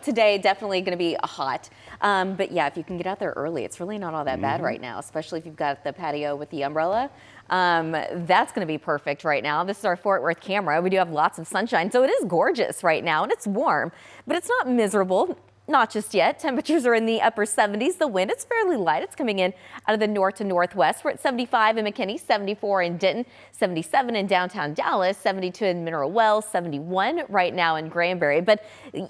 Today definitely going to be hot. But yeah, if you can get out there early, it's really not all that bad right now, especially if you've got the patio with the umbrella. That's going to be perfect right now. This is our Fort Worth camera. We do have lots of sunshine, so it is gorgeous right now, and it's warm, but it's not miserable. Not just yet. Temperatures are in the upper 70s. The wind, it's fairly light. It's coming in out of the north to northwest. We're at 75 in McKinney, 74 in Denton, 77 in downtown Dallas, 72 in Mineral Wells, 71 right now in Granbury. But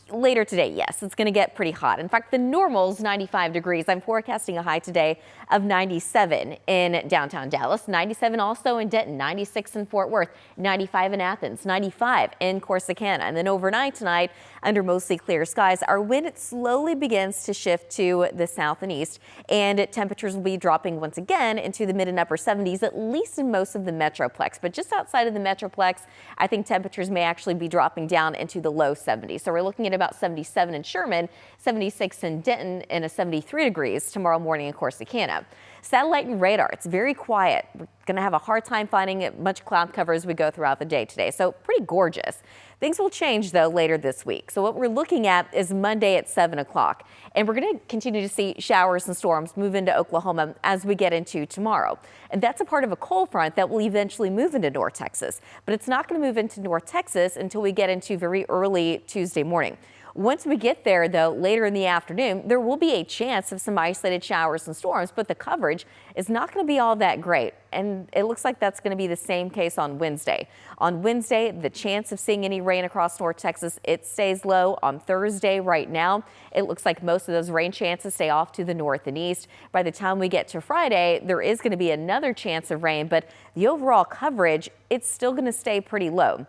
later today, yes, it's going to get pretty hot. In fact, the normal's 95 degrees. I'm forecasting a high today of 97 in downtown Dallas, 97 also in Denton, 96 in Fort Worth, 95 in Athens, 95 in Corsicana. And then overnight tonight, under mostly clear skies, our wind slowly begins to shift to the south and east, and temperatures will be dropping once again into the mid and upper 70s, at least in most of the Metroplex. But just outside of the Metroplex, I think temperatures may actually be dropping down into the low 70s. So we're looking at about 77 in Sherman, 76 in Denton, and a 73 degrees tomorrow morning in Corsicana. Satellite and radar, it's very quiet. We're going to have a hard time finding much cloud cover as we go throughout the day today. So pretty gorgeous. Things will change, though, later this week. So what we're looking at is Monday at 7 o'clock. And we're going to continue to see showers and storms move into Oklahoma as we get into tomorrow. And that's a part of a cold front that will eventually move into North Texas. But it's not going to move into North Texas until we get into very early Tuesday morning. Once we get there, though, later in the afternoon, there will be a chance of some isolated showers and storms, but the coverage is not going to be all that great. And it looks like that's going to be the same case on Wednesday. On Wednesday, the chance of seeing any rain across North Texas, it stays low. On Thursday right now, it looks like most of those rain chances stay off to the north and east. By the time we get to Friday, there is going to be another chance of rain, but the overall coverage, it's still going to stay pretty low.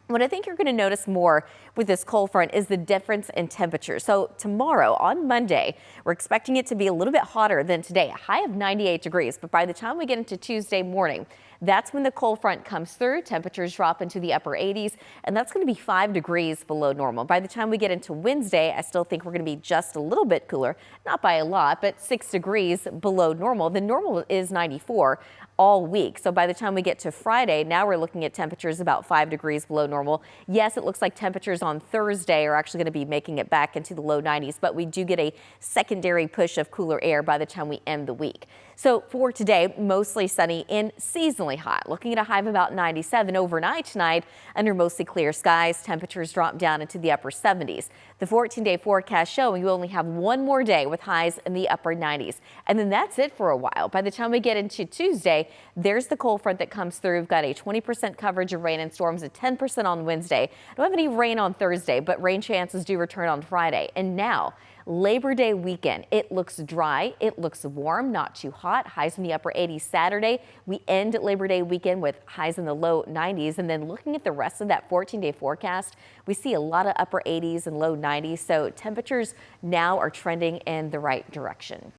What I think you're going to notice more with this cold front is the difference in temperature. So tomorrow on Monday, we're expecting it to be a little bit hotter than today, a high of 98 degrees. But by the time we get into Tuesday morning, that's when the cold front comes through. Temperatures drop into the upper 80s, and that's going to be 5 degrees below normal. By the time we get into Wednesday, I still think we're going to be just a little bit cooler, not by a lot, but 6 degrees below normal. The normal is 94 all week. So by the time we get to Friday, now we're looking at temperatures about 5 degrees below normal. Yes, it looks like temperatures on Thursday are actually going to be making it back into the low 90s, but we do get a secondary push of cooler air by the time we end the week. So for today, mostly sunny and seasonally hot. Looking at a high of about 97 overnight tonight under mostly clear skies. Temperatures drop down into the upper 70s. The 14-day forecast showing you only have one more day with highs in the upper 90s. And then that's it for a while. By the time we get into Tuesday, there's the cold front that comes through. We've got a 20% coverage of rain and storms at 10% on Wednesday. Don't have any rain on Thursday, but rain chances do return on Friday. And now, Labor Day weekend, it looks dry, it looks warm, not too hot. Highs in the upper 80s Saturday. We end Labor Day weekend with highs in the low 90s. And then looking at the rest of that 14-day forecast, we see a lot of upper 80s and low 90s. So temperatures now are trending in the right direction.